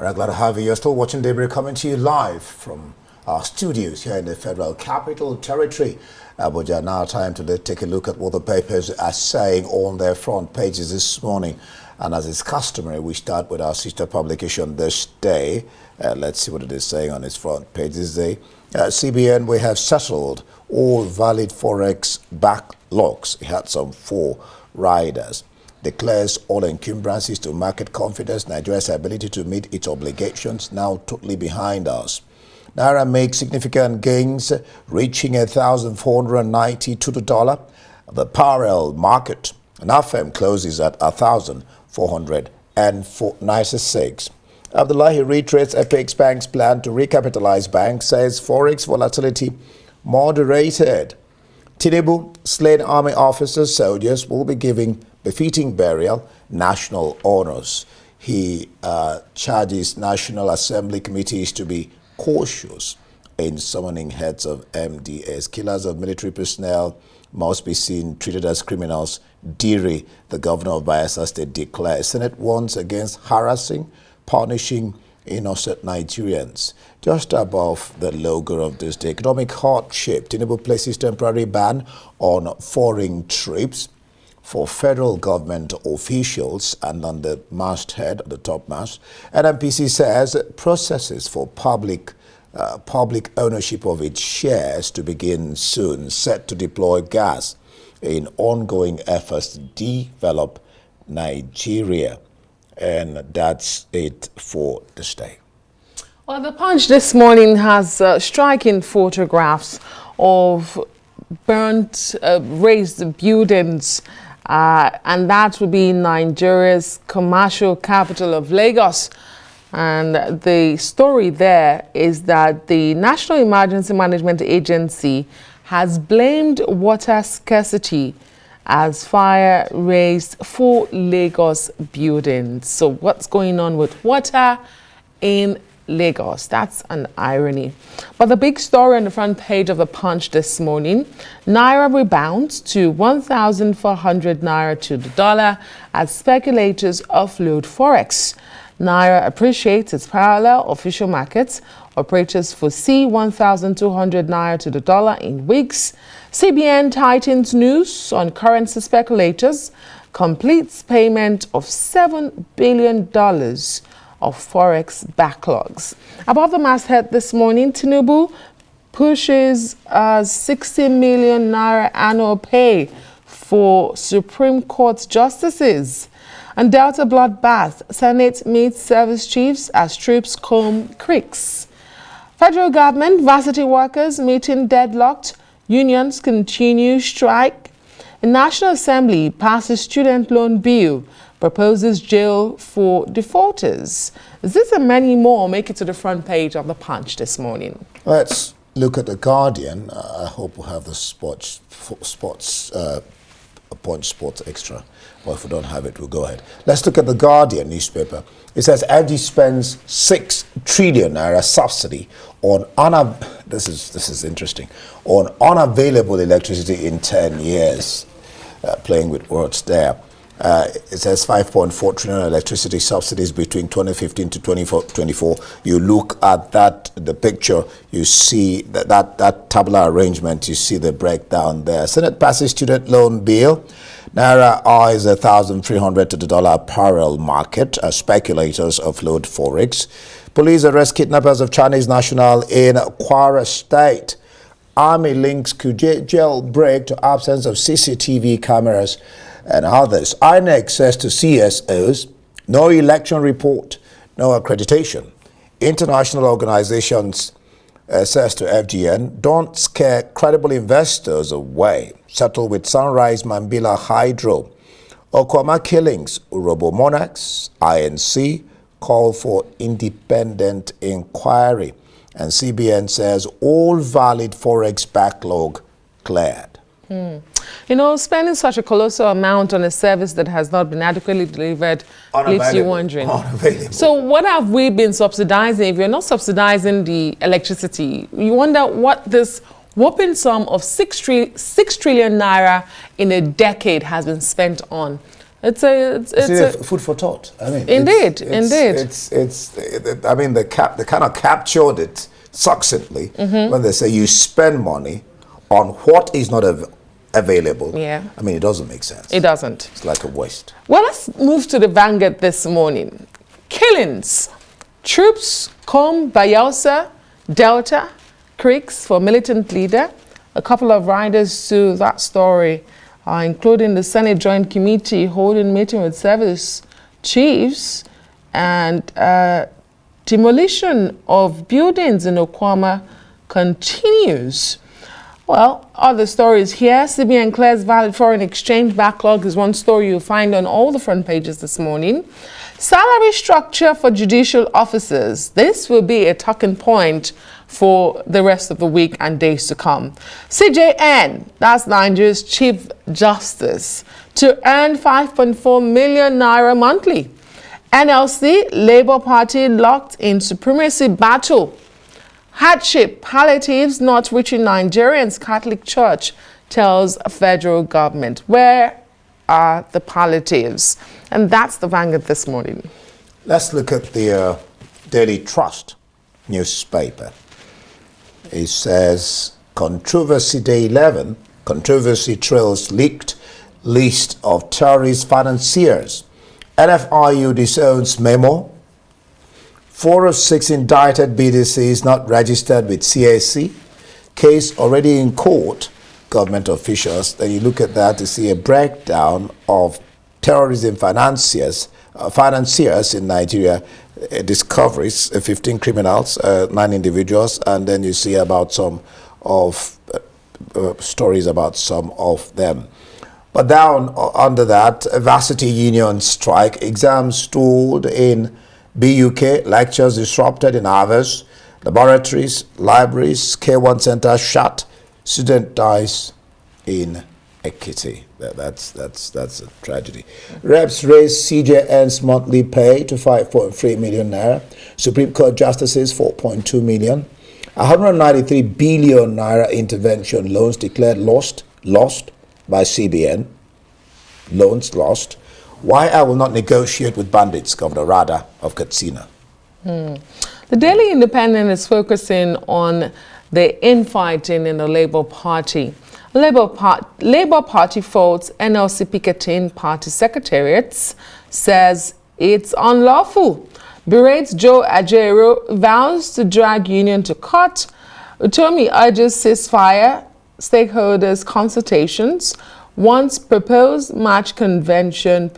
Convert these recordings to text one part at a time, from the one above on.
We're glad to have you. You're still watching Daybreak, coming to you live from our studios here in the Federal Capital Territory, Abuja. Now time to take a look at what the papers are saying on their front pages this morning. And as is customary, we start with our sister publication this day. Let's see what it is saying on its front page this day. CBN, we have settled all valid Forex backlogs. It had some 4 riders. Declares all encumbrances to market confidence. Nigeria's ability to meet its obligations now totally behind us. Naira makes significant gains, reaching 1,490 to the dollar. The parallel market, NAFEM, closes at 1,496. Abdullahi reiterates Apex Bank's plan to recapitalize banks, says Forex volatility moderated. Tinubu, slain army officers, soldiers will be giving befitting burial national honors. He charges National Assembly committees to be cautious in summoning heads of MDS. Killers of military personnel must be seen treated as criminals. Diri, the governor of Bayelsa State, declares. Senate warns against harassing, punishing innocent Nigerians. Just above the logo of this day, economic hardship. Tinubu places temporary ban on foreign trips for federal government officials, and on the masthead, the top mast, NMPC says processes for public ownership of its shares to begin soon, set to deploy gas in ongoing efforts to develop Nigeria. And that's it for this day. Well, the Punch this morning has striking photographs of burnt, razed buildings, and that would be Nigeria's commercial capital of Lagos. And the story there is that the National Emergency Management Agency has blamed water scarcity as fire razed 4 Lagos buildings. So what's going on with water in Lagos? That's an irony. But the big story on the front page of the Punch this morning, Naira rebounds to 1,400 Naira to the dollar as speculators offload Forex. Naira appreciates its parallel official markets. Operators foresee 1,200 Naira to the dollar in weeks. CBN tightens news on currency speculators, completes payment of $7 billion of Forex backlogs. Above the masthead this morning, Tinubu pushes 60 million Naira annual pay for Supreme Court justices. And Delta bloodbath, Senate meets service chiefs as troops comb creeks. Federal government, varsity workers meeting deadlocked. Unions continue strike. The National Assembly passes student loan bill, proposes jail for defaulters. This and many more make it to the front page of the Punch this morning. Let's look at the Guardian. I hope we'll have the Punch Sports Extra. Well, if we don't have it, we'll go ahead. Let's look at the Guardian newspaper. It says FD spends 6 trillion Naira subsidy on this is interesting, on unavailable electricity in 10 years. Playing with words there. It says 5.4 trillion electricity subsidies between 2015 to 2024. You look at the picture, you see that tabular arrangement, you see the breakdown there. Senate passes student loan bill. Naira eyes 1,300 to the dollar parallel market as speculators offload Forex. Police arrest kidnappers of Chinese national in Kwara State. Army links jailbreak to absence of CCTV cameras and others. INEC says to CSOs, no election report, no accreditation. International organizations says to FGN, don't scare credible investors away. Settle with Sunrise Mambila Hydro. Okwama killings, Urobo monarchs, INC call for independent inquiry. And CBN says all valid Forex backlog cleared. You know, spending such a colossal amount on a service that has not been adequately delivered leaves you wondering. So what have we been subsidizing? If you're not subsidizing the electricity, you wonder what this whopping sum of 6 trillion Naira in a decade has been spent on. It's a food for thought. I mean, indeed. I mean, they kind of captured it succinctly when they say you spend money on what is not available. Yeah. I mean, it doesn't make sense. It doesn't. It's like a waste. Well, let's move to the Vanguard this morning. Killings. Troops comb Bayelsa, Delta, creeks for militant leader. A couple of riders to that story, including the Senate Joint Committee holding meeting with service chiefs, and demolition of buildings in Okwama continues. Well, other stories here. CBN clears valid foreign exchange backlog is one story you'll find on all the front pages this morning. Salary structure for judicial officers. This will be a talking point for the rest of the week and days to come. CJN, that's Nigeria's Chief Justice, to earn 5.4 million naira monthly. NLC, Labour Party locked in supremacy battle. Hardship, palliatives not reaching Nigerians, Catholic Church tells federal government. Where are the palliatives? And that's the Vanguard this morning. Let's look at the Daily Trust newspaper. It says, Controversy Day 11, controversy trails leaked list of terrorist financiers. NFIU disowns memo. 4 of 6 indicted BDCs not registered with CAC. Case already in court, government officials. Then you look at that to see a breakdown of terrorism financiers in Nigeria. Discoveries, 15 criminals, 9 individuals, and then you see about some of stories about some of them. But down under that, varsity union strike, exams stalled in BUK, lectures disrupted in others, laboratories, libraries, K1 center shut, student dies in Ekiti. That's a tragedy. Reps raise CJN's monthly pay to 5.3 million naira. Supreme Court justices 4.2 million. 193 billion naira intervention loans declared lost by CBN. Loans lost. Why I will not negotiate with bandits, Governor Rada of Katsina. The Daily Independent is focusing on the infighting in the Labour Party. Labour Party faults NLC picketing party secretariats, says it's unlawful. Berates Joe Ajero, vows to drag union to court. Utomi urges ceasefire, stakeholders consultations. Once proposed March convention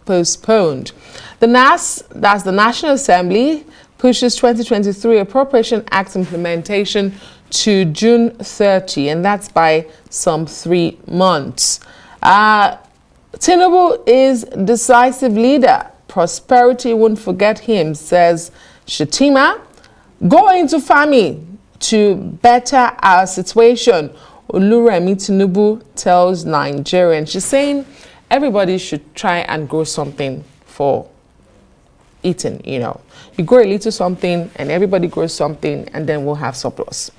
postponed. That's the National Assembly, pushes 2023 Appropriation Act implementation to June 30, and that's by some 3 months. Tinubu is decisive leader. Prosperity won't forget him, says Shatima. Go into farming to better our situation. Oluremi Tinubu tells Nigerians. She's saying everybody should try and grow something for eating, you know. You grow a little something and everybody grows something and then we'll have surplus.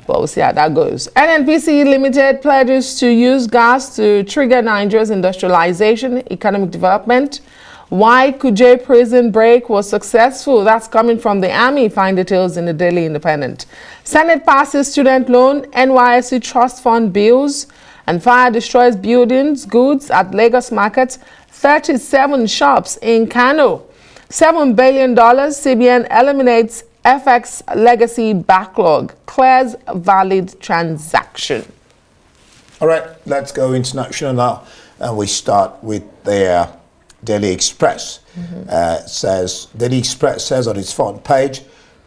But we'll see how that goes. NNPC Limited pledges to use gas to trigger Nigeria's industrialization, economic development. Why Kuje prison break was successful? That's coming from the army. Find details in the Daily Independent. Senate passes student loan, NYSC trust fund bills, and fire destroys buildings, goods at Lagos market, 37 shops in Kano. $7 billion, CBN eliminates FX legacy backlog, clears valid transaction. All right, let's go international now, and we start with their Daily Express. Daily Express says on its front page,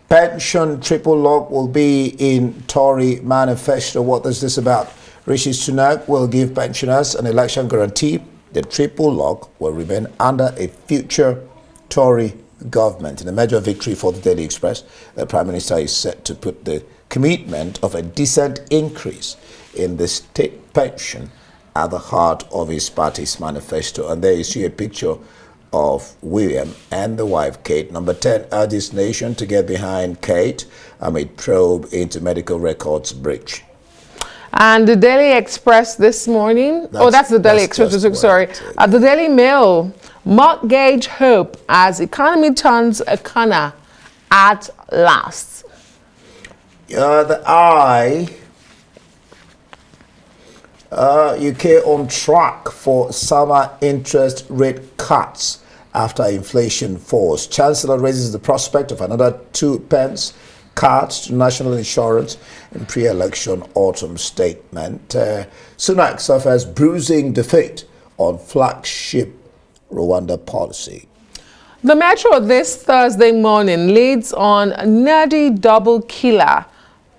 pension triple lock will be in Tory manifesto. What is this about? Rishi Sunak will give pensioners an election guarantee. The triple lock will remain under a future Tory government. In a major victory for the Daily Express, the Prime Minister is set to put the commitment of a decent increase in the state pension at the heart of his party's manifesto. And there you see a picture of William and the wife Kate. Number 10 urges nation to get behind Kate amid probe into medical records breach. And the Daily Express this morning, that's the Daily Express, sorry. The Daily Mail, mortgage hope as economy turns a corner at last. The Eye, UK on track for summer interest rate cuts after inflation falls. Chancellor raises the prospect of another 2 pence cuts to national insurance in pre-election autumn statement. Sunak suffers bruising defeat on flagship Rwanda policy. The Metro this Thursday morning leads on nerdy double killer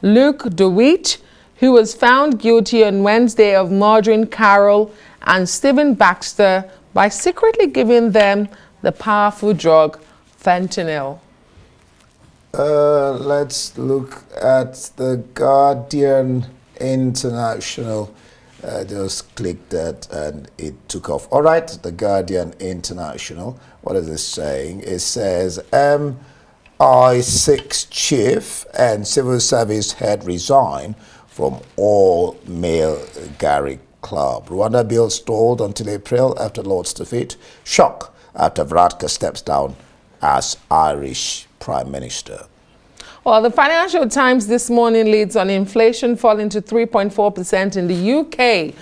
Luke DeWitt, who was found guilty on Wednesday of murdering Carol and Stephen Baxter by secretly giving them the powerful drug fentanyl. Let's look at the Guardian International. Just clicked that and it took off. All right, the Guardian International. What is it saying? It says MI6 chief and civil service head resign from all-male Gary Club. Rwanda bill stalled until April after Lord's defeat. Shock after Varadkar steps down as Irish Prime Minister. Well, the Financial Times this morning leads on inflation falling to 3.4% in the UK,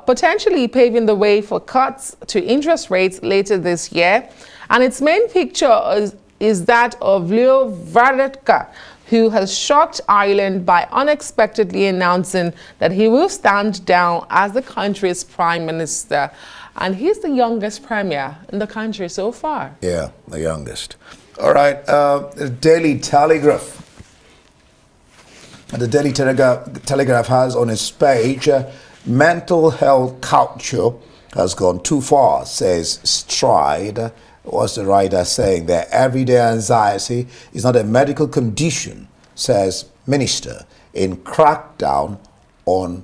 potentially paving the way for cuts to interest rates later this year. And its main picture is that of Leo Varadkar, who has shocked Ireland by unexpectedly announcing that he will stand down as the country's prime minister. And he's the youngest premier in the country so far. Yeah, the youngest. All right, the Daily Telegraph. The Daily Telegraph has on its page, mental health culture has gone too far, says Stride. What's the writer saying there? Everyday anxiety is not a medical condition, says Minister, in crackdown on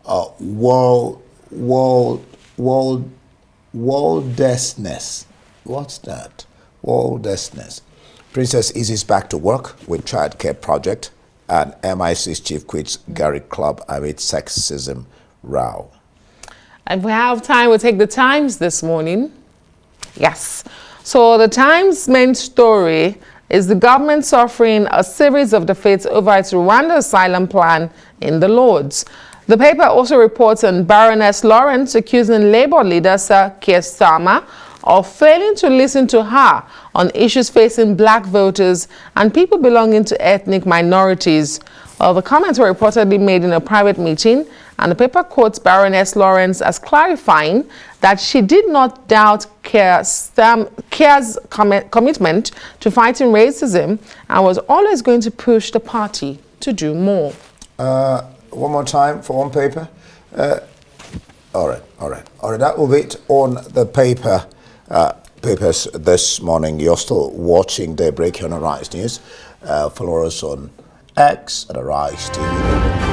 worldlessness. What's that? Worldlessness. Princess Izzy's back to work with childcare project, and MI6 chief quits Gary Club amid sexism row. And if we have time, we'll take the Times this morning. Yes. So the Times' main story is the government suffering a series of defeats over its Rwanda asylum plan in the Lords. The paper also reports on Baroness Lawrence accusing Labour leader Sir Keir Starmer of failing to listen to her on issues facing black voters and people belonging to ethnic minorities. The comments were reportedly made in a private meeting, and the paper quotes Baroness Lawrence as clarifying that she did not doubt Keir's commitment to fighting racism and was always going to push the party to do more. One more time for one paper. All right. That will be it on the papers this morning. You're still watching Daybreak here on Arise News. Follow us on X at Arise TV.